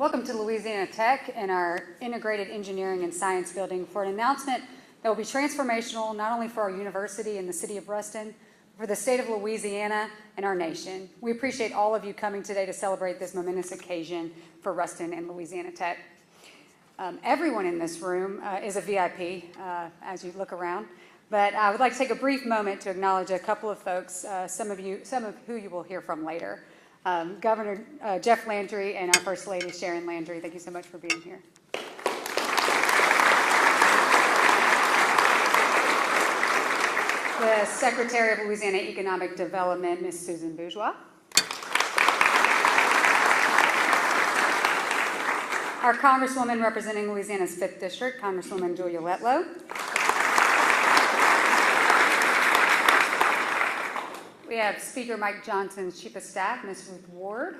Welcome to Louisiana Tech and our Integrated Engineering and Science Building for an announcement that will be transformational not only for our university and the city of Ruston, but for the state of Louisiana and our nation. We appreciate all of you coming today to celebrate this momentous occasion for Ruston and Louisiana Tech. Everyone in this room is a VIP as you look around, but I would like to take a brief moment to acknowledge a couple of folks, some of who you will hear from later. Governor Jeff Landry and our First Lady Sharon Landry, thank you so much for being here. The Secretary of Louisiana Economic Development, Ms. Susan Bourgeois. Our Congresswoman representing Louisiana's 5th District, Congresswoman Julia Letlow. We have Speaker Mike Johnson's Chief of Staff, Ms. Ruth Ward.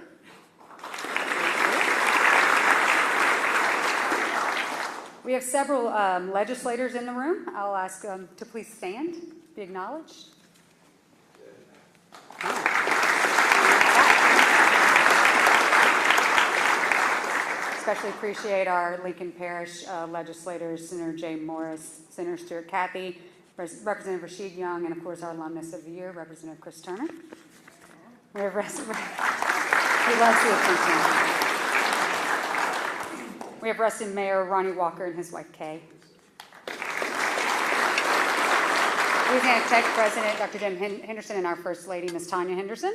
We have several legislators in the room. I'll ask them to please stand, be acknowledged. Especially appreciate our Lincoln Parish legislators, Senator Jay Morris, Senator Stuart Cathy, Representative Rashid Young, and of course our alumnus of the year, Representative Chris Turner. We have he loves the attention. We have Ruston Mayor Ronnie Walker and his wife Kay. Louisiana Tech President Dr. Jim Henderson and our First Lady Ms. Tanya Henderson.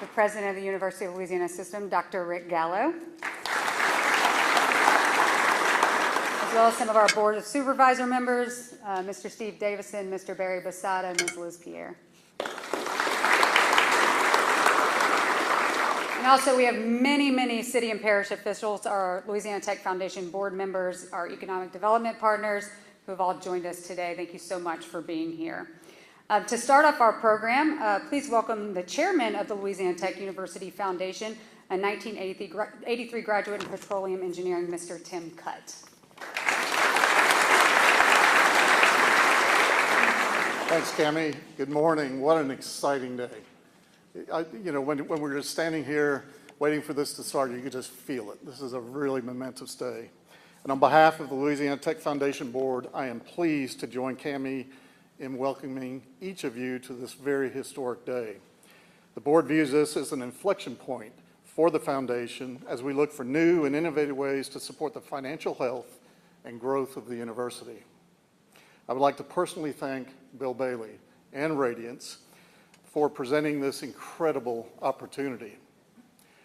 The President of the University of Louisiana System, Dr. Rick Gallo. As well as some of our Board of Supervisor members, Mr. Steve Davison, Mr. Barry Basada, and Ms. Liz Pierre. And also we have many city and parish officials, our Louisiana Tech Foundation board members, our economic development partners who have all joined us today. Thank you so much for being here. To start off our program, please welcome the chairman of the Louisiana Tech University Foundation, a 1983 graduate in petroleum engineering, Mr. Tim Cutt. Thanks, Cami. Good morning. What an exciting day. When we were standing here waiting for this to start, you could just feel it. This is a really momentous day. And on behalf of the Louisiana Tech Foundation Board, I am pleased to join Cami in welcoming each of you to this very historic day. The board views this as an inflection point for the foundation as we look for new and innovative ways to support the financial health and growth of the university. I would like to personally thank Bill Bailey and Radiance for presenting this incredible opportunity.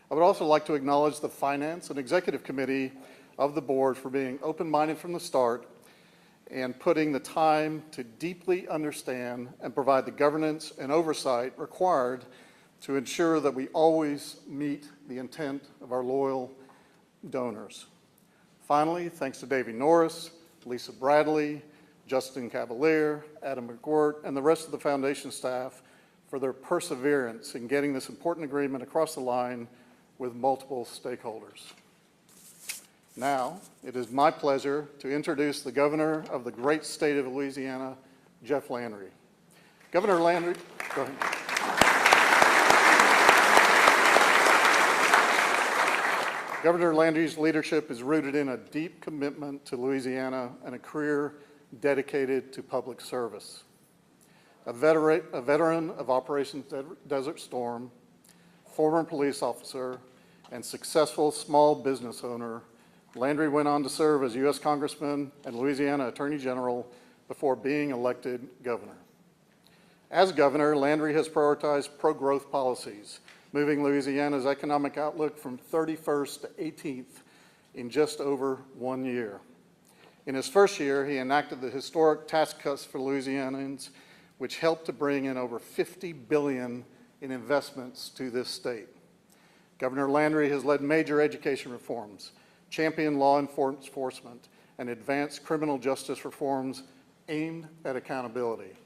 I would also like to acknowledge the Finance and Executive Committee of the board for being open-minded from the start and putting the time to deeply understand and provide the governance and oversight required to ensure that we always meet the intent of our loyal donors. Finally, thanks to Davey Norris, Lisa Bradley, Justin Cavalier, Adam McGirt, and the rest of the foundation staff for their perseverance in getting this important agreement across the line with multiple stakeholders. Now, it is my pleasure to introduce the governor of the great state of Louisiana, Jeff Landry. Governor Landry, go ahead. Governor Landry's leadership is rooted in a deep commitment to Louisiana and a career dedicated to public service. A veteran of Operation Desert Storm, former police officer, and successful small business owner, Landry went on to serve as U.S. Congressman and Louisiana Attorney General before being elected governor. As governor, Landry has prioritized pro-growth policies, moving Louisiana's economic outlook from 31st to 18th in just over 1 year. In his first year, he enacted the historic tax cuts for Louisianans, which helped to bring in over $50 billion in investments to this state. Governor Landry has led major education reforms, championed law enforcement, and advanced criminal justice reforms aimed at accountability.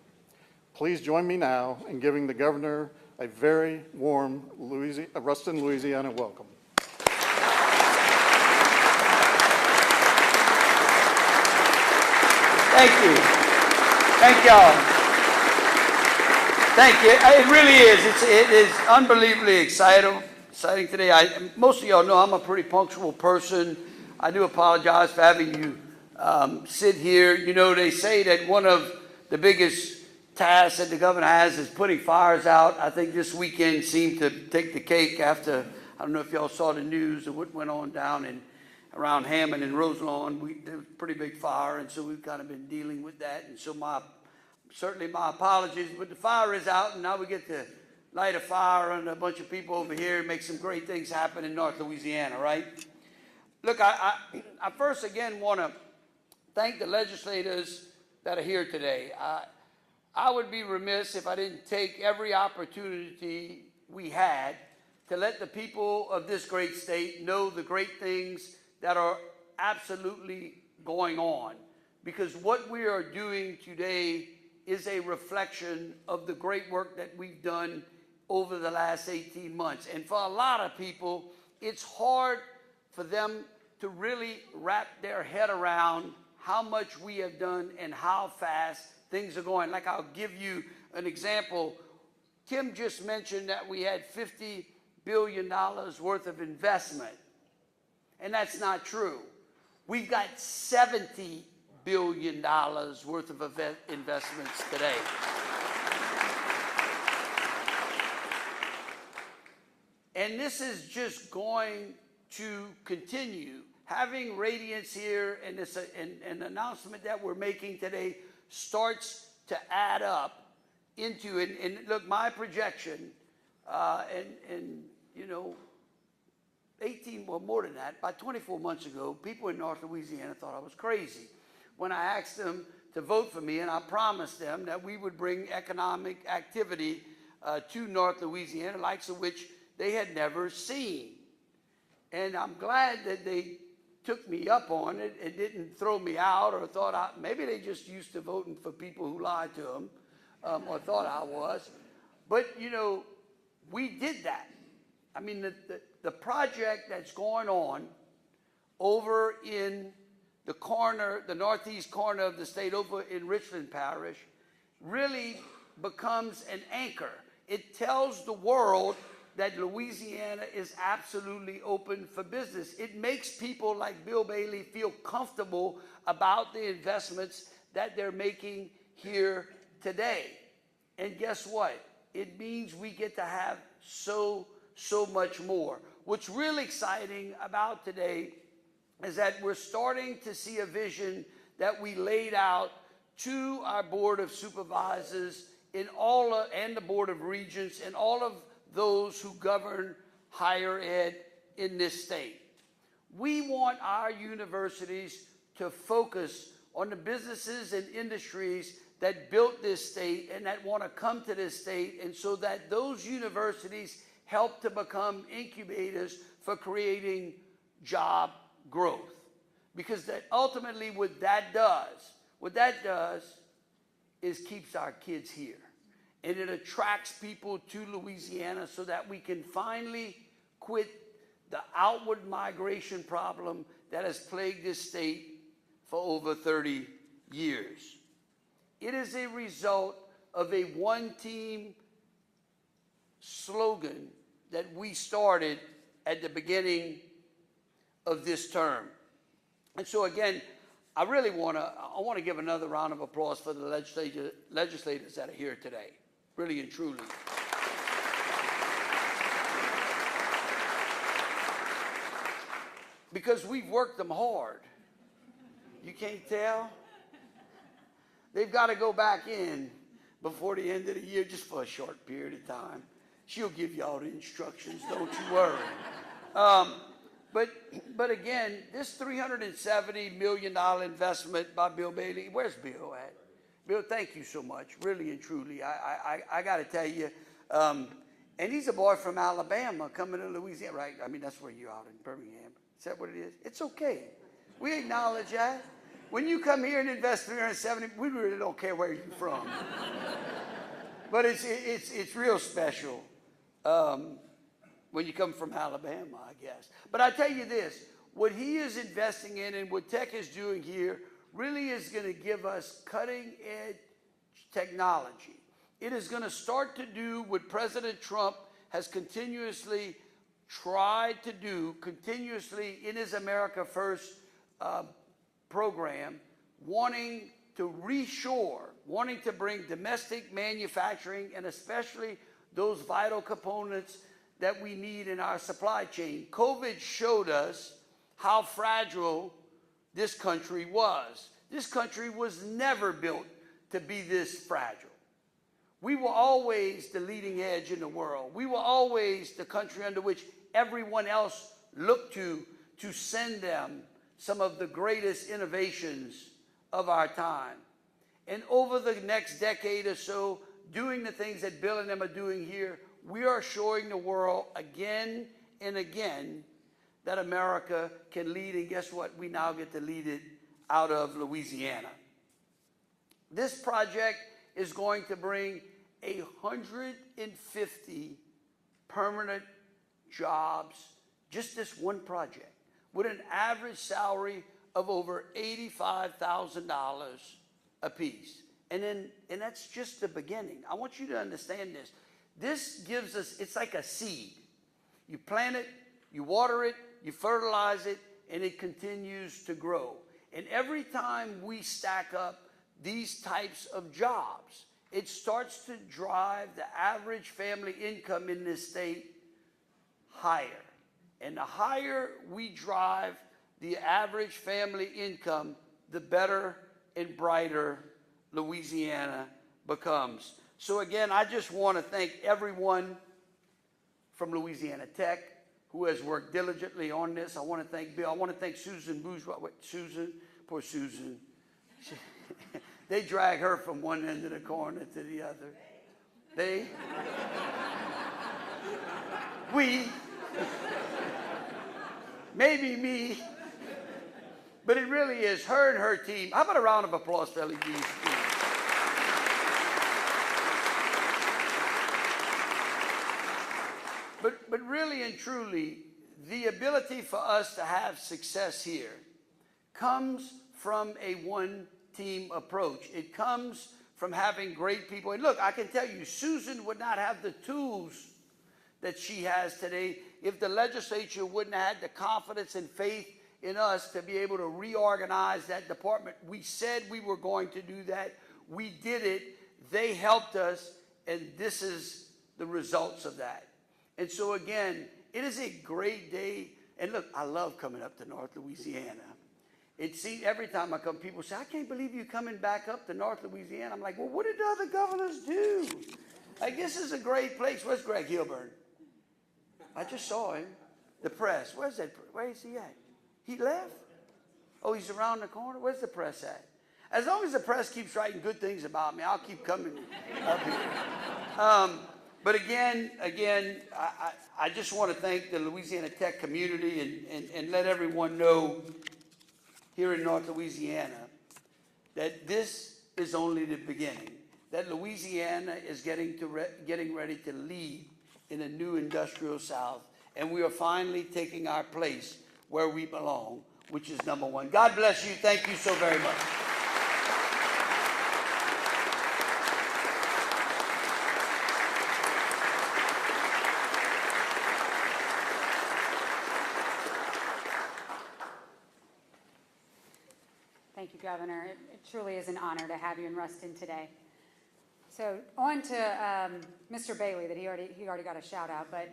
Please join me now in giving the governor a very warm Ruston, Louisiana welcome. Thank you. Thank y'all. Thank you. It really is. It is unbelievably exciting today. Most of y'all know I'm a pretty punctual person. I do apologize for having you sit here. You know, they say that one of the biggest tasks that the governor has is putting fires out. I think this weekend seemed to take the cake after, I don't know if y'all saw the news of what went on down around Hammond and Roselawn. There was a pretty big fire, and so we've kind of been dealing with that. And so certainly my apologies, but the fire is out, and now we get to light a fire on a bunch of people over here and make some great things happen in North Louisiana, right? Look, I first again want to thank the legislators that are here today. I would be remiss if I didn't take every opportunity we had to let the people of this great state know the great things that are absolutely going on. Because what we are doing today is a reflection of the great work that we've done over the last 18 months. And for a lot of people, it's hard for them to really wrap their head around how much we have done and how fast things are going. Like, I'll give you an example. Tim just mentioned that we had $50 billion worth of investment. And that's not true. We've got $70 billion worth of investments today. And this is just going to continue. Having Radiance here and an announcement that we're making today starts to add up into it. And look, my projection, you know, 18, well, more than that, about 24 months ago, people in North Louisiana thought I was crazy when I asked them to vote for me, and I promised them that we would bring economic activity to North Louisiana, likes of which they had never seen. And I'm glad that they took me up on it and didn't throw me out or thought maybe they just used to voting for people who lied to them or thought I was. But, you know, we did that. I mean, the project that's going on over in the northeast corner of the state, over in Richland Parish, really becomes an anchor. It tells the world that Louisiana is absolutely open for business. It makes people like Bill Bailey feel comfortable about the investments that they're making here today. And guess what? It means we get to have so much more. What's really exciting about today is that we're starting to see a vision that we laid out to our Board of Supervisors and the Board of Regents and all of those who govern higher ed in this state. We want our universities to focus on the businesses and industries that built this state and that want to come to this state, and so that those universities help to become incubators for creating job growth. Because that ultimately what that does is keeps our kids here. And it attracts people to Louisiana so that we can finally quit the outward migration problem that has plagued this state for over 30 years. It is a result of a one-team slogan that we started at the beginning of this term. And so again, I want to give another round of applause for the legislators that are here today. Really and truly. Because we've worked them hard. You can't tell? They've got to go back in before the end of the year, just for a short period of time. She'll give you all the instructions, don't you worry. But again, this $370 million investment by Bill Bailey, where's Bill at? Bill, thank you so much, really and truly. I got to tell you, and he's a boy from Alabama coming to Louisiana, right? I mean, that's where you're out in Birmingham. Is that what it is? It's okay. We acknowledge that. When you come here and invest $370, we really don't care where you're from. But it's real special when you come from Alabama, I guess. But I tell you this, what he is investing in and what Tech is doing here really is going to give us cutting-edge technology. It is going to start to do what President Trump has continuously tried to do, continuously in his America First program, wanting to reshore, wanting to bring domestic manufacturing and especially those vital components that we need in our supply chain. COVID showed us how fragile this country was. This country was never built to be this fragile. We were always the leading edge in the world. We were always the country under which everyone else looked to send them some of the greatest innovations of our time. And over the next decade or so, doing the things that Bill and them are doing here, we are showing the world again and again that America can lead, and guess what? We now get to lead it out of Louisiana. This project is going to bring 150 permanent jobs, just this one project, with an average salary of over $85,000 apiece. And that's just the beginning. I want you to understand this. This gives us, it's like a seed. You plant it, you water it, you fertilize it, and it continues to grow. And every time we stack up these types of jobs, it starts to drive the average family income in this state higher. And the higher we drive the average family income, the better and brighter Louisiana becomes. So again, I just want to thank everyone from Louisiana Tech who has worked diligently on this. I want to thank Bill. I want to thank Susan Bourgeois. Wait, Susan, poor Susan. They drag her from one end of the corner to the other. We, maybe me, but it really is her and her team. How about a round of applause for LED's team? But really and truly, the ability for us to have success here comes from a one-team approach. It comes from having great people. And look, I can tell you, Susan would not have the tools that she has today if the legislature wouldn't have had the confidence and faith in us to be able to reorganize that department. We said we were going to do that. We did it. They helped us, and this is the results of that. And so again, it is a great day. And look, I love coming up to North Louisiana. It seems every time I come, people say, I can't believe you're coming back up to North Louisiana. I'm like, well, what did the other governors do? Like, this is a great place. Where's Greg Hilburn? I just saw him. The press. Where's that? Where is he at? He left? Oh, he's around the corner? Where's the press at? As long as the press keeps writing good things about me, I'll keep coming up here. But again, I just want to thank the Louisiana Tech community and let everyone know here in North Louisiana that this is only the beginning, that Louisiana is getting ready to lead in a new industrial South, and we are finally taking our place where we belong, which is number one. God bless you. Thank you so very much. Thank you, Governor. It truly is an honor to have you in Ruston today. So on to Mr. Bailey, that he already got a shout out, but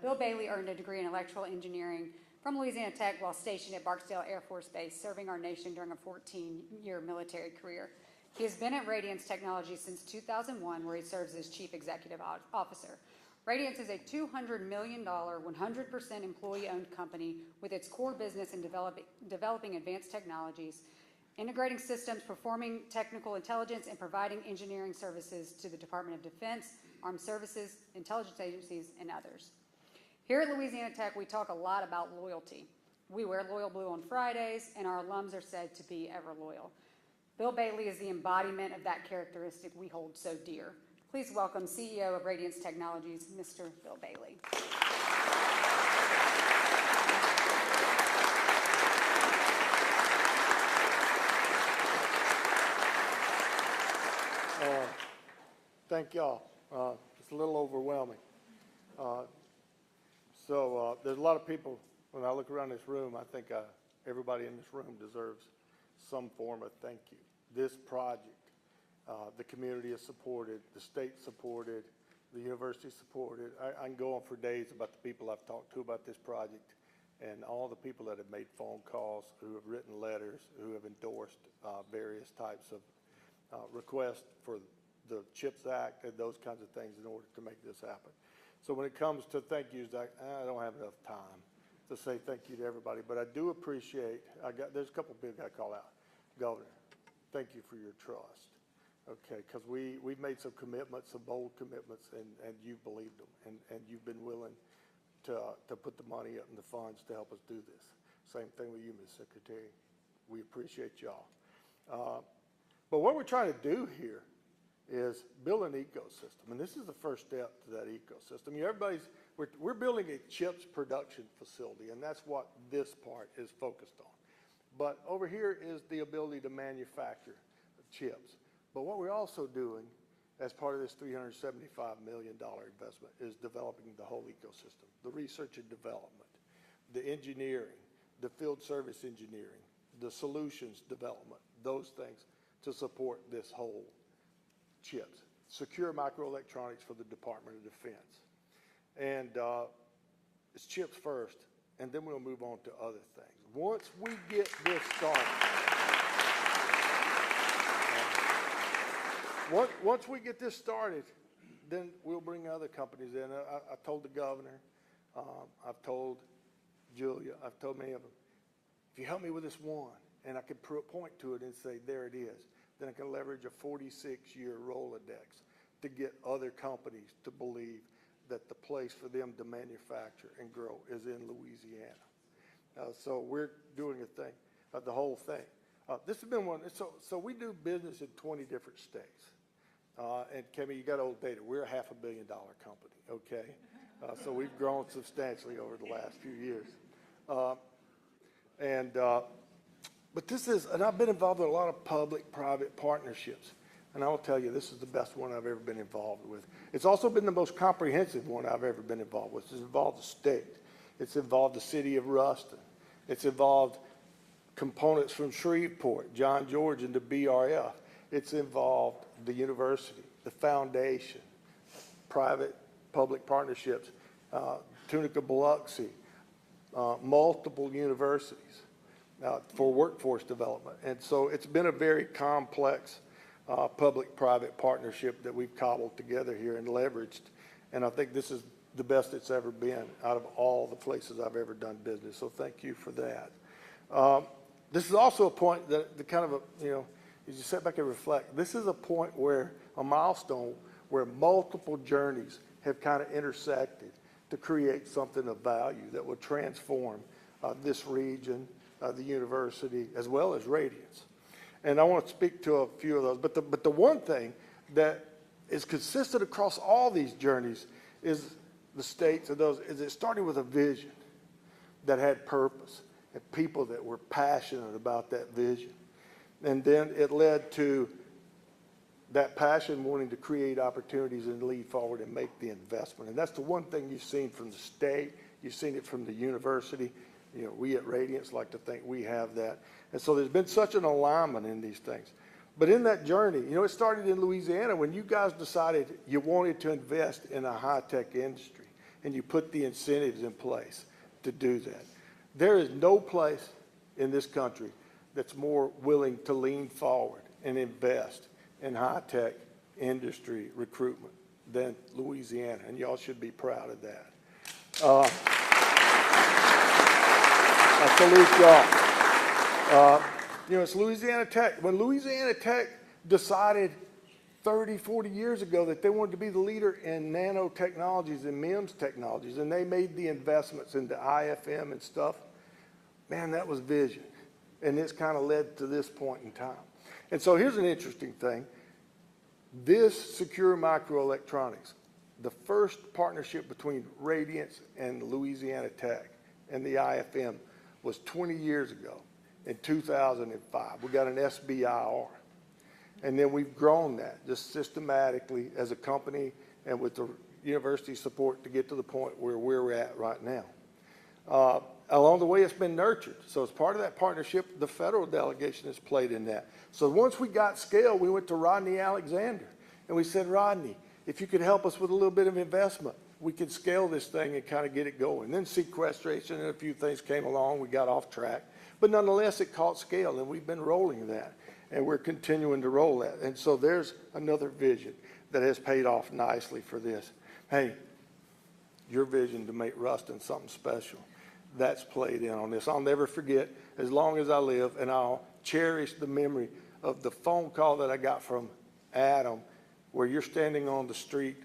Bill Bailey earned a degree in electrical engineering from Louisiana Tech while stationed at Barksdale Air Force Base, serving our nation during a 14-year military career. He has been at Radiance Technologies since 2001, where he serves as Chief Executive Officer. Radiance is a $200 million, 100% employee-owned company with its core business in developing advanced technologies, integrating systems, performing technical intelligence, and providing engineering services to the Department of Defense, Armed Services, intelligence agencies, and others. Here at Louisiana Tech, we talk a lot about loyalty. We wear Loyal Blue on Fridays, and our alums are said to be ever loyal. Bill Bailey is the embodiment of that characteristic we hold so dear. Please welcome CEO of Radiance Technologies, Mr. Bill Bailey. thank y'all. It's a little overwhelming. There's a lot of people, when I look around this room, I think everybody in this room deserves some form of thank you. This project, the community has supported, the state supported, the university supported. I can go on for days about the people I've talked to about this project and all the people that have made phone calls, who have written letters, who have endorsed various types of requests for the CHIPS Act and those kinds of things in order to make this happen. So when it comes to thank yous, I don't have enough time to say thank you to everybody, but I do appreciate, there's a couple big I call out. Governor, thank you for your trust, okay, because we've made some commitments, some bold commitments, and you've believed them, and you've been willing to put the money up and the funds to help us do this. Same thing with you, Ms. Secretary. We appreciate y'all. But what we're trying to do here is build an ecosystem, and this is the first step to that ecosystem. We're building a chips production facility, and that's what this part is focused on. But over here is the ability to manufacture chips. But what we're also doing as part of this $375 million investment is developing the whole ecosystem, the research and development, the engineering, the field service engineering, the solutions development, those things to support this whole chips. Secure microelectronics for the Department of Defense. And it's chips first, and then we'll move on to other things. Once we get this started, once we get this started, then we'll bring other companies in. I told the governor, I've told Julia, I've told many of them, if you help me with this one, and I can point to it and say, there it is, then I can leverage a 46-year Rolodex to get other companies to believe that the place for them to manufacture and grow is in Louisiana. So we're doing a thing, the whole thing. This has been one, so we do business in 20 different states. And Kemi, you got old data. We're a $500 million company, okay? So we've grown substantially over the last few years. But this is, and I've been involved in a lot of public-private partnerships. And I will tell you, this is the best one I've ever been involved with. It's also been the most comprehensive one I've ever been involved with. It's involved the state. It's involved the city of Ruston. It's involved components from Shreveport, John George, and the BRF. It's involved the university, the foundation, private-public partnerships, Tunica, Biloxi, multiple universities for workforce development. And so it's been a very complex public-private partnership that we've cobbled together here and leveraged. And I think this is the best it's ever been out of all the places I've ever done business. So thank you for that. This is also a point that the kind of, as you sit back and reflect, this is a point where, a milestone where multiple journeys have kind of intersected to create something of value that will transform this region, the university, as well as Radiance. And I want to speak to a few of those. But the one thing that is consistent across all these journeys is the states of those, is it started with a vision that had purpose and people that were passionate about that vision. And then it led to that passion wanting to create opportunities and lead forward and make the investment. And that's the one thing you've seen from the state. You've seen it from the university. We at Radiance like to think we have that. And so there's been such an alignment in these things. But in that journey, it started in Louisiana when you guys decided you wanted to invest in a high-tech industry and you put the incentives in place to do that. There is no place in this country that's more willing to lean forward and invest in high-tech industry recruitment than Louisiana, and y'all should be proud of that. I salute y'all. It's Louisiana Tech. When Louisiana Tech decided 30, 40 years ago that they wanted to be the leader in nanotechnologies and MEMS technologies, and they made the investments into IFM and stuff, man, that was vision. And it's kind of led to this point in time. And so here's an interesting thing. This secure microelectronics, the first partnership between Radiance and Louisiana Tech and the IFM was 20 years ago in 2005. We got an SBIR. And then we've grown that just systematically as a company and with the university support to get to the point where we're at right now. Along the way, it's been nurtured. So as part of that partnership, the federal delegation has played in that. So once we got scale, we went to Rodney Alexander and we said, Rodney, if you could help us with a little bit of investment, we could scale this thing and kind of get it going. Then sequestration and a few things came along. We got off track. But nonetheless, it caught scale, and we've been rolling that. And we're continuing to roll that. And so there's another vision that has paid off nicely for this. Hey, your vision to make Ruston something special, that's played in on this. I'll never forget, as long as I live, and I'll cherish the memory of the phone call that I got from Adam, where you're standing on the street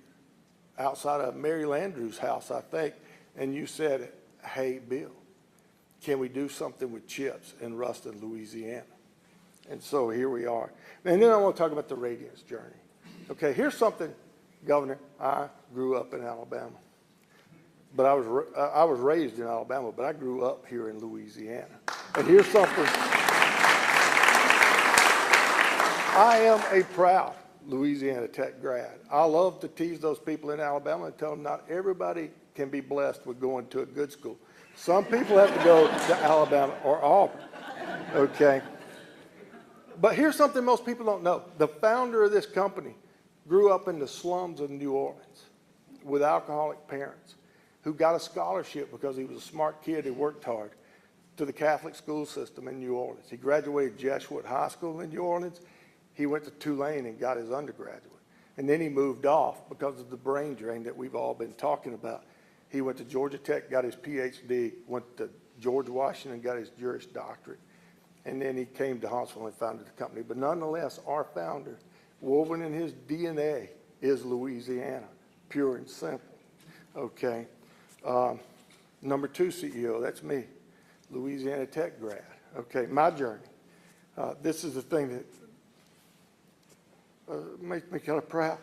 outside of Mary Landry's house, I think, and you said, hey, Bill, can we do something with chips in Ruston, Louisiana? And so here we are. And then I want to talk about the Radiance journey. Okay, here's something, Governor. I grew up in Alabama. But I was raised in Alabama, but I grew up here in Louisiana. And here's something. I am a proud Louisiana Tech grad. I love to tease those people in Alabama and tell them not everybody can be blessed with going to a good school. Some people have to go to Alabama or Auburn, okay? But here's something most people don't know. The founder of this company grew up in the slums of New Orleans with alcoholic parents who got a scholarship because he was a smart kid who worked hard to the Catholic school system in New Orleans. He graduated Jesuit High School in New Orleans. He went to Tulane and got his undergraduate. And then he moved off because of the brain drain that we've all been talking about. He went to Georgia Tech, got his PhD, went to George Washington, got his Juris Doctorate. And then he came to Huntsville and founded the company. But nonetheless, our founder, woven in his DNA, is Louisiana, pure and simple, okay? Number 2 CEO, that's me, Louisiana Tech grad. Okay, my journey. This is the thing that makes me kind of proud.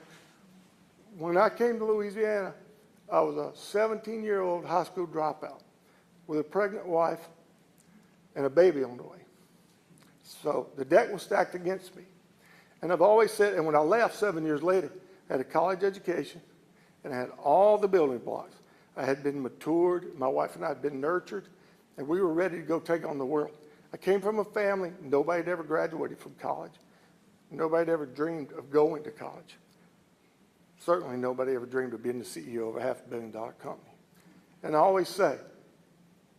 When I came to Louisiana, I was a 17-year-old high school dropout with a pregnant wife and a baby on the way. So the deck was stacked against me. And I've always said, and when I left 7 years later, I had a college education and I had all the building blocks. I had been matured, my wife and I had been nurtured, and we were ready to go take on the world. I came from a family, nobody had ever graduated from college. Nobody had ever dreamed of going to college. Certainly nobody ever dreamed of being the CEO of a $500 million company. And I always say,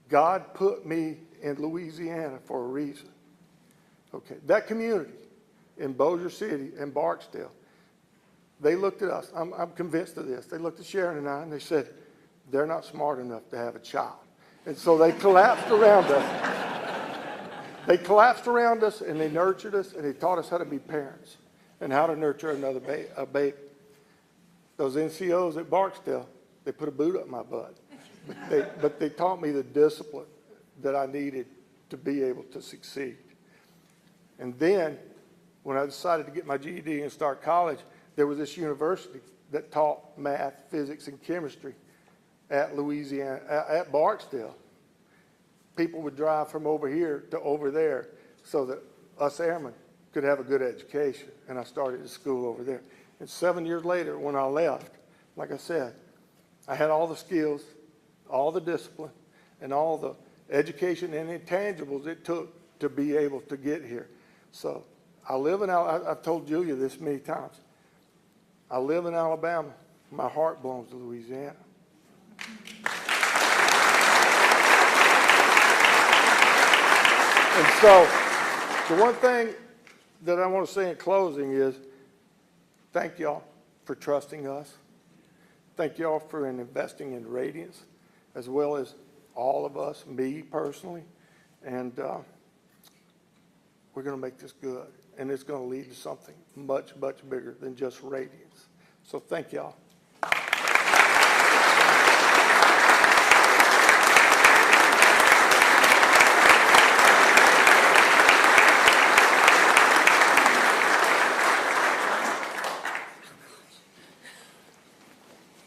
God put me in Louisiana for a reason. Okay, that community in Bossier City and Barksdale, they looked at us. I'm convinced of this. They looked at Sharon and I and they said, they're not smart enough to have a child. And so they collapsed around us. They collapsed around us and they nurtured us and they taught us how to be parents and how to nurture another baby. Those NCOs at Barksdale, they put a boot up my butt. But they taught me the discipline that I needed to be able to succeed. And then when I decided to get my GED and start college, there was this university that taught math, physics, and chemistry at Louisiana, at Barksdale. People would drive from over here to over there so that us airmen could have a good education. And I started at school over there. And 7 years later, when I left, like I said, I had all the skills, all the discipline, and all the education and intangibles it took to be able to get here. So I live in Alabama. I've told Julia this many times. I live in Alabama. My heart belongs to Louisiana. And so the one thing that I want to say in closing is thank y'all for trusting us. Thank y'all for investing in Radiance, as well as all of us, me personally. And we're going to make this good. And it's going to lead to something much, much bigger than just Radiance. So thank y'all.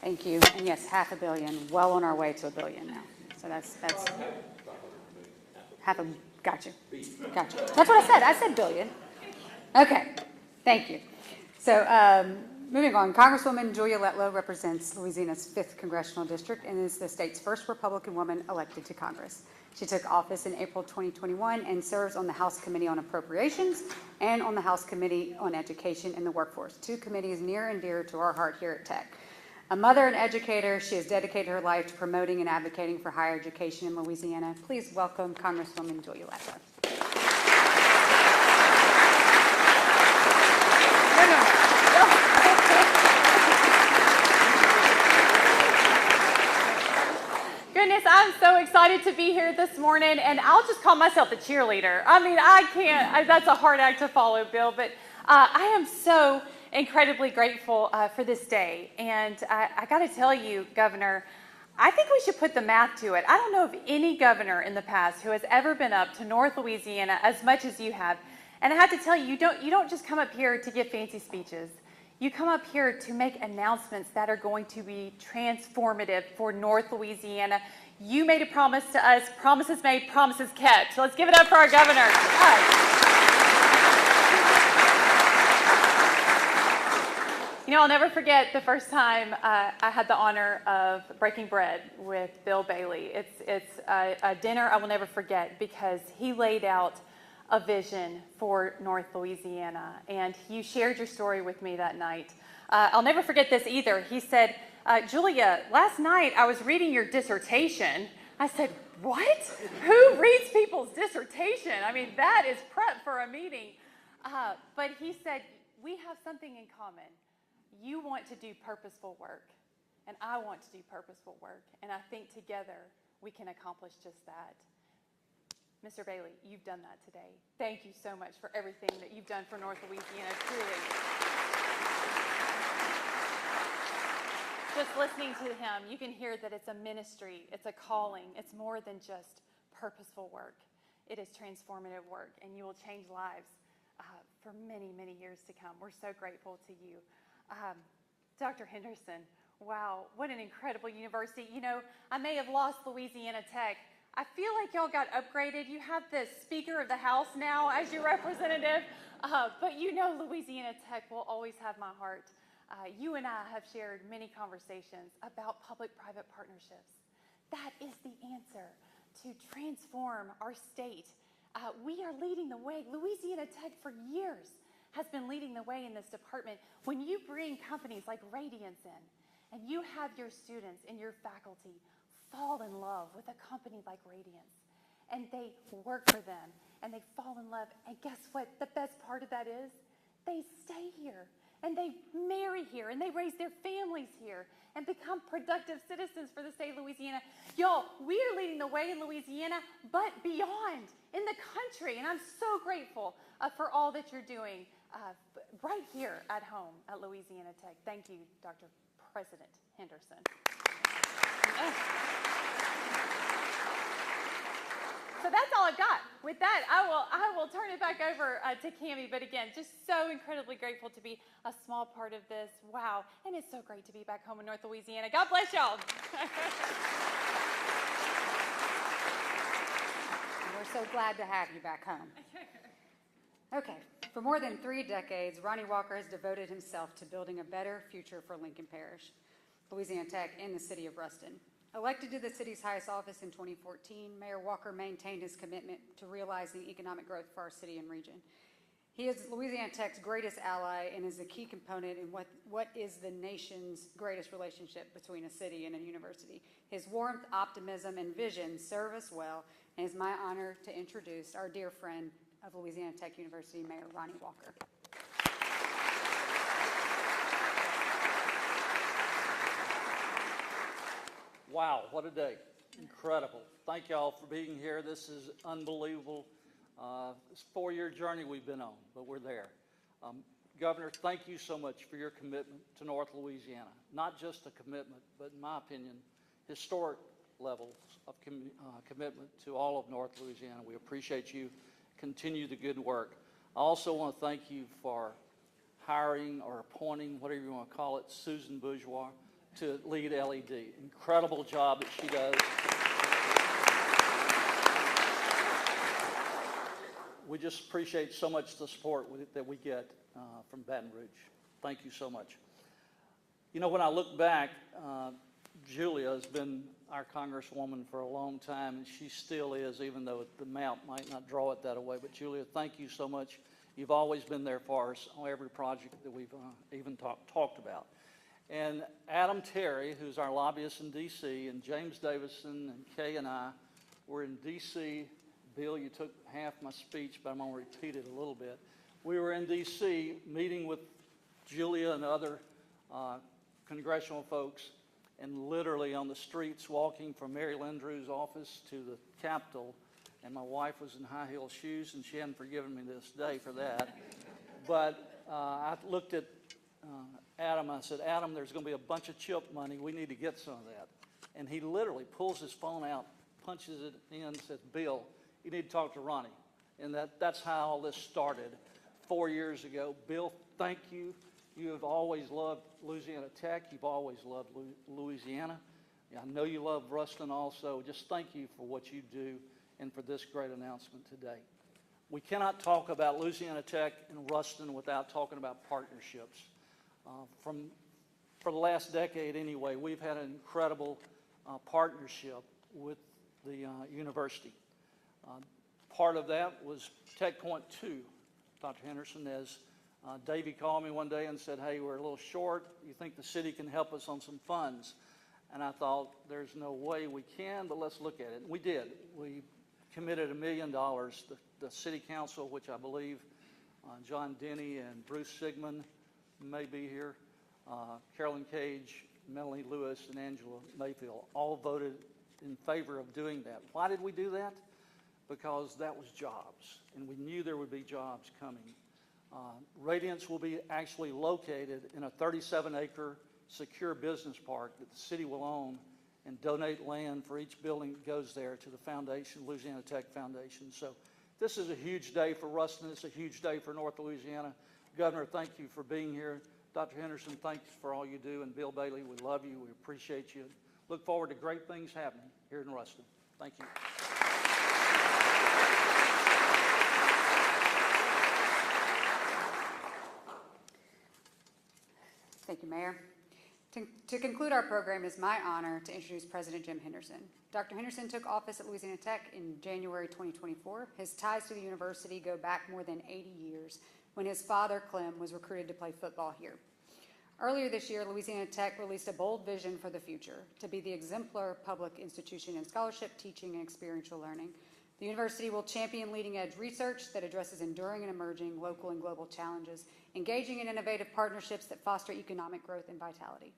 Thank you. And yes, $500 million, well on our way to $1 billion now. So that's gotcha. That's what I said. I said billion. Okay. Thank you. So moving on, Congresswoman Julia Letlow represents Louisiana's 5th Congressional District and is the state's first Republican woman elected to Congress. She took office in April 2021 and serves on the House Committee on Appropriations and on the House Committee on Education and the Workforce, 2 committees near and dear to our heart here at Tech. A mother and educator, she has dedicated her life to promoting and advocating for higher education in Louisiana. Please welcome Congresswoman Julia Letlow. Goodness, I'm so excited to be here this morning, and I'll just call myself the cheerleader. I mean, that's a hard act to follow, Bill, but I am so incredibly grateful for this day. And I got to tell you, Governor, I think we should put the math to it. I don't know of any governor in the past who has ever been up to North Louisiana as much as you have. And I have to tell you, you don't just come up here to give fancy speeches. You come up here to make announcements that are going to be transformative for North Louisiana. You made a promise to us, promises made, promises kept. So let's give it up for our governor. You know, I'll never forget the first time I had the honor of breaking bread with Bill Bailey. It's a dinner I will never forget because he laid out a vision for North Louisiana, and you shared your story with me that night. I'll never forget this either. He said, Julia, last night I was reading your dissertation. I said, what? Who reads people's dissertation? I mean, that is prep for a meeting. But he said, we have something in common. You want to do purposeful work, and I want to do purposeful work, and I think together we can accomplish just that. Mr. Bailey, you've done that today. Thank you so much for everything that you've done for North Louisiana, truly. Just listening to him, you can hear that it's a ministry, it's a calling, it's more than just purposeful work. It is transformative work, and you will change lives for many, many years to come. We're so grateful to you. Dr. Henderson, wow, what an incredible university. You know, I may have lost Louisiana Tech. I feel like y'all got upgraded. You have the Speaker of the House now as your representative, but you know Louisiana Tech will always have my heart. You and I have shared many conversations about public-private partnerships. That is the answer to transform our state. We are leading the way. Louisiana Tech for years has been leading the way in this department. When you bring companies like Radiance in, and you have your students and your faculty fall in love with a company like Radiance, and they work for them, and they fall in love, and guess what the best part of that is? They stay here, and they marry here, and they raise their families here, and become productive citizens for the state of Louisiana. Y'all, we are leading the way in Louisiana, but beyond, in the country, and I'm so grateful for all that you're doing right here at home at Louisiana Tech. Thank you, Dr. President Henderson. So that's all I've got. With that, I will turn it back over to Cammie. But again, just so incredibly grateful to be a small part of this. Wow. And it's so great to be back home in North Louisiana. God bless y'all. We're so glad to have you back home. Okay, for more than 3 decades, Ronnie Walker has devoted himself to building a better future for Lincoln Parish, Louisiana Tech, and the city of Ruston. Elected to the city's highest office in 2014, Mayor Walker maintained his commitment to realizing economic growth for our city and region. He is Louisiana Tech's greatest ally and is a key component in what is the nation's greatest relationship between a city and a university. His warmth, optimism, and vision serve us well, and it's my honor to introduce our dear friend of Louisiana Tech University, Mayor Ronnie Walker. Wow, what a day. Incredible. Thank y'all for being here. This is unbelievable. It's a 4-year journey we've been on, but we're there. Governor, thank you so much for your commitment to North Louisiana. Not just a commitment, but in my opinion, historic levels of commitment to all of North Louisiana. We appreciate you. Continue the good work. I also want to thank you for hiring or appointing, whatever you want to call it, Susan Bourgeois to lead LED. Incredible job that she does. We just appreciate so much the support that we get from Baton Rouge. Thank you so much. You know, when I look back, Julia has been our congresswoman for a long time, and she still is, even though the map might not draw it that way. But Julia, thank you so much. You've always been there for us on every project that we've even talked about. And Adam Terry, who's our lobbyist in D.C., and James Davison and Kay and I were in D.C. Bill, you took half my speech, but I'm going to repeat it a little bit. We were in D.C. meeting with Julia and other congressional folks, and literally on the streets walking from Mary Landry's office to the Capitol, and my wife was in high heel shoes, and she hadn't forgiven me this day for that. But I looked at Adam, I said, Adam, there's going to be a bunch of CHIP money. We need to get some of that. And he literally pulls his phone out, punches it in, and says, Bill, you need to talk to Ronnie. And that's how all this started 4 years ago. Bill, thank you. You have always loved Louisiana Tech. You've always loved Louisiana. I know you love Ruston also. Just thank you for what you do and for this great announcement today. We cannot talk about Louisiana Tech and Ruston without talking about partnerships. For the last decade anyway, we've had an incredible partnership with the university. Part of that was Tech Point 2, Dr. Henderson, as Davey called me one day and said, hey, we're a little short. You think the city can help us on some funds? And I thought, there's no way we can, but let's look at it. And we did. We committed $1 million. The city council, which I believe John Denny and Bruce Sigmund may be here, Carolyn Cage, Melanie Lewis, and Angela Mayfield all voted in favor of doing that. Why did we do that? Because that was jobs, and we knew there would be jobs coming. Radiance will be actually located in a 37-acre secure business park that the city will own and donate land for each building that goes there to the foundation, Louisiana Tech Foundation. So this is a huge day for Ruston. It's a huge day for North Louisiana. Governor, thank you for being here. Dr. Henderson, thanks for all you do. And Bill Bailey, we love you. We appreciate you. Look forward to great things happening here in Ruston. Thank you. Thank you, Mayor. To conclude our program, it is my honor to introduce President Jim Henderson. Dr. Henderson took office at Louisiana Tech in January 2024. His ties to the university go back more than 80 years when his father, Clem, was recruited to play football here. Earlier this year, Louisiana Tech released a bold vision for the future, to be the exemplar public institution in scholarship, teaching, and experiential learning. The university will champion leading-edge research that addresses enduring and emerging local and global challenges, engaging in innovative partnerships that foster economic growth and vitality.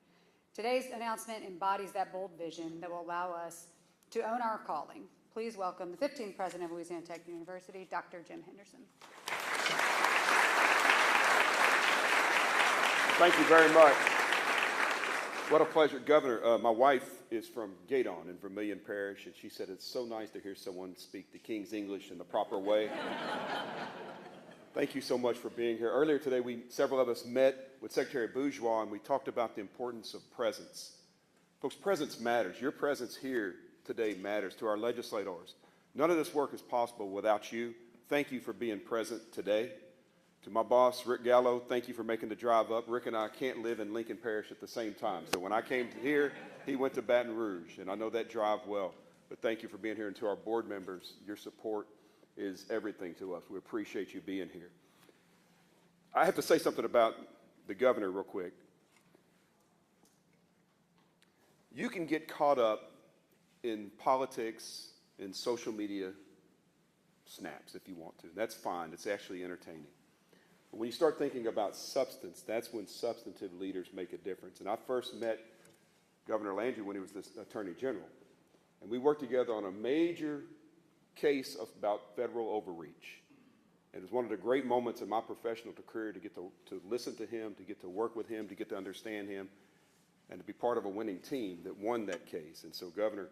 Today's announcement embodies that bold vision that will allow us to own our calling. Please welcome the 15th president of Louisiana Tech University, Dr. Jim Henderson. Thank you very much. What a pleasure. Governor, my wife is from Gaydon in Vermilion Parish, and she said it's so nice to hear someone speak the King's English in the proper way. Thank you so much for being here. Earlier today, several of us met with Secretary Bourgeois, and we talked about the importance of presence. Folks, presence matters. Your presence here today matters to our legislators. None of this work is possible without you. Thank you for being present today. To my boss, Rick Gallo, thank you for making the drive up. Rick and I can't live in Lincoln Parish at the same time. So when I came to here, he went to Baton Rouge, and I know that drive well. But thank you for being here. And to our board members, your support is everything to us. We appreciate you being here. I have to say something about the governor real quick. You can get caught up in politics and social media snaps if you want to. That's fine. It's actually entertaining. But when you start thinking about substance, that's when substantive leaders make a difference. And I first met Governor Landry when he was the Attorney General. And we worked together on a major case about federal overreach. And it was one of the great moments in my professional career to get to listen to him, to get to work with him, to get to understand him, and to be part of a winning team that won that case. And so, Governor,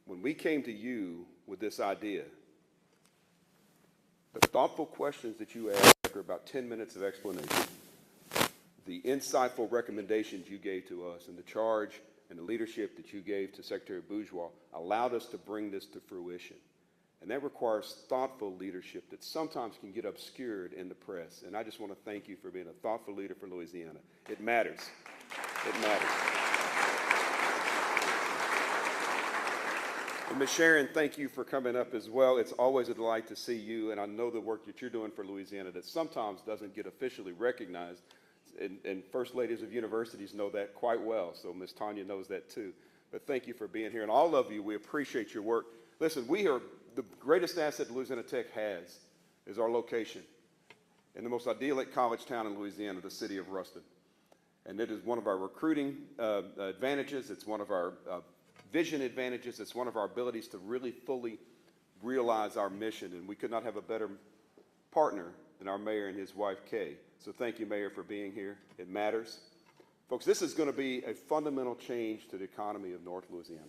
when we came to you with this idea, the thoughtful questions that you asked after about 10 minutes of explanation, the insightful recommendations you gave to us, and the charge and the leadership that you gave to Secretary Bourgeois allowed us to bring this to fruition. And that requires thoughtful leadership that sometimes can get obscured in the press. And I just want to thank you for being a thoughtful leader for Louisiana. It matters. It matters. And Ms. Sharon, thank you for coming up as well. It's always a delight to see you, and I know the work that you're doing for Louisiana that sometimes doesn't get officially recognized, and first ladies of universities know that quite well, so Ms. Tanya knows that too. But thank you for being here, and all of you, we appreciate your work. Listen, the greatest asset Louisiana Tech has is our location in the most idyllic college town in Louisiana, the city of Ruston. And it is one of our recruiting advantages. It's one of our vision advantages. It's one of our abilities to really fully realize our mission. And we could not have a better partner than our mayor and his wife, Kay. So thank you, Mayor, for being here. It matters. Folks, this is going to be a fundamental change to the economy of North Louisiana.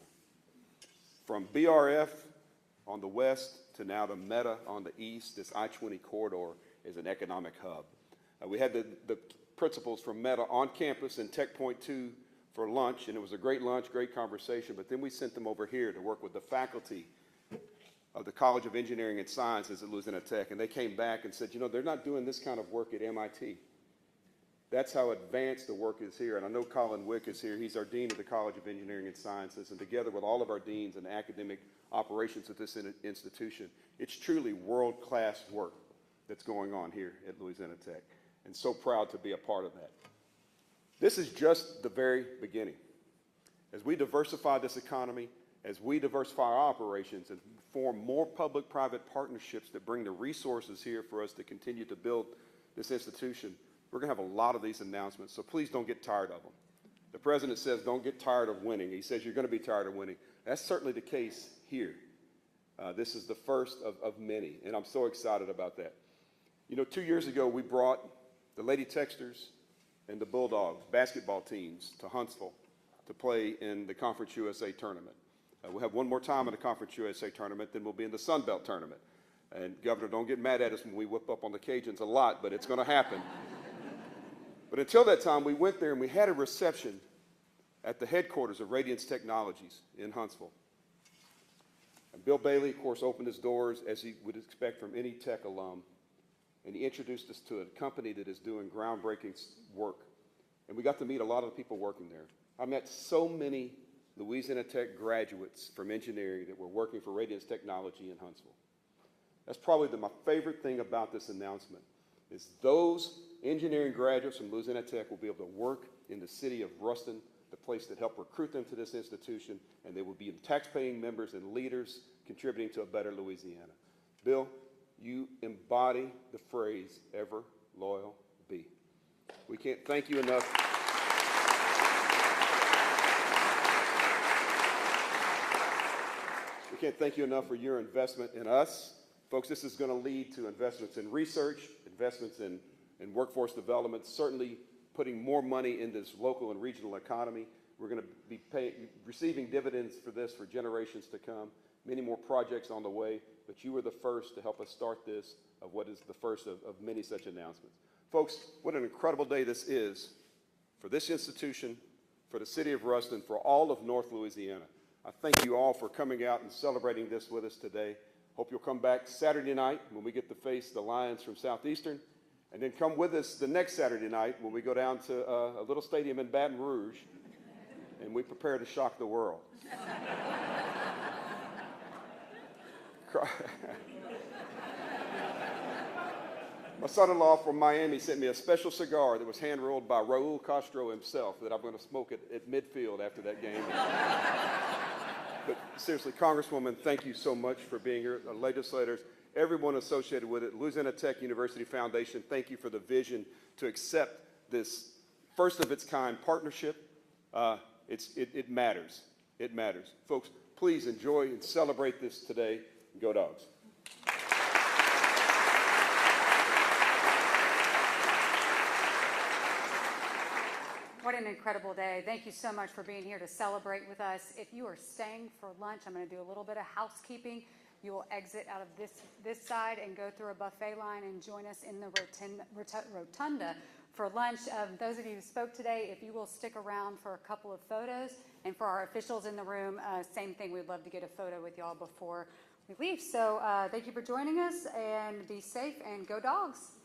From BRF on the west to now the Meta on the east, this I-20 corridor is an economic hub. We had the principals from Meta on campus in Tech Point 2 for lunch, and it was a great lunch, great conversation, but then we sent them over here to work with the faculty of the College of Engineering and Sciences at Louisiana Tech, and they came back and said, you know, they're not doing this kind of work at MIT. That's how advanced the work is here, and I know Colin Wick is here. He's our Dean of the College of Engineering and Sciences, and together with all of our deans and academic operations at this institution, it's truly world-class work that's going on here at Louisiana Tech, and so proud to be a part of that. This is just the very beginning. As we diversify this economy, as we diversify our operations and form more public-private partnerships that bring the resources here for us to continue to build this institution, we're going to have a lot of these announcements, so please don't get tired of them. The president says don't get tired of winning. He says you're going to be tired of winning. That's certainly the case here. This is the first of many, and I'm so excited about that. You know, 2 years ago, we brought the Lady Texters and the Bulldogs basketball teams to Huntsville to play in the Conference USA tournament. We'll have one more time in the Conference USA tournament, then we'll be in the Sun Belt tournament. And Governor, don't get mad at us when we whip up on the Cajuns a lot, but it's going to happen. But until that time, we went there and we had a reception at the headquarters of Radiance Technologies in Huntsville. And Bill Bailey, of course, opened his doors as he would expect from any tech alum. And he introduced us to a company that is doing groundbreaking work. And we got to meet a lot of the people working there. I met so many Louisiana Tech graduates from engineering that were working for Radiance Technology in Huntsville. That's probably my favorite thing about this announcement is those engineering graduates from Louisiana Tech will be able to work in the city of Ruston, the place that helped recruit them to this institution, and they will be tax-paying members and leaders contributing to a better Louisiana. Bill, you embody the phrase, ever loyal be. We can't thank you enough. We can't thank you enough for your investment in us. Folks, this is going to lead to investments in research, investments in workforce development, certainly putting more money in this local and regional economy. We're going to be receiving dividends for this for generations to come. Many more projects on the way, but you were the first to help us start this of what is the first of many such announcements. Folks, what an incredible day this is for this institution, for the city of Ruston, for all of North Louisiana. I thank you all for coming out and celebrating this with us today. Hope you'll come back Saturday night when we get to face the Lions from Southeastern, and then come with us the next Saturday night when we go down to a little stadium in Baton Rouge and we prepare to shock the world. My son-in-law from Miami sent me a special cigar that was hand-rolled by Raul Castro himself that I'm going to smoke at midfield after that game. But seriously, Congresswoman, thank you so much for being here. The legislators, everyone associated with it, Louisiana Tech University Foundation, thank you for the vision to accept this first-of-its-kind partnership. It matters. It matters. Folks, please enjoy and celebrate this today. Go Dogs. What an incredible day. Thank you so much for being here to celebrate with us. If you are staying for lunch, I'm going to do a little bit of housekeeping. You will exit out of this side and go through a buffet line and join us in the rotunda for lunch. Those of you who spoke today, if you will stick around for a couple of photos, and for our officials in the room, same thing. We'd love to get a photo with y'all before we leave. So thank you for joining us, and be safe and go dogs.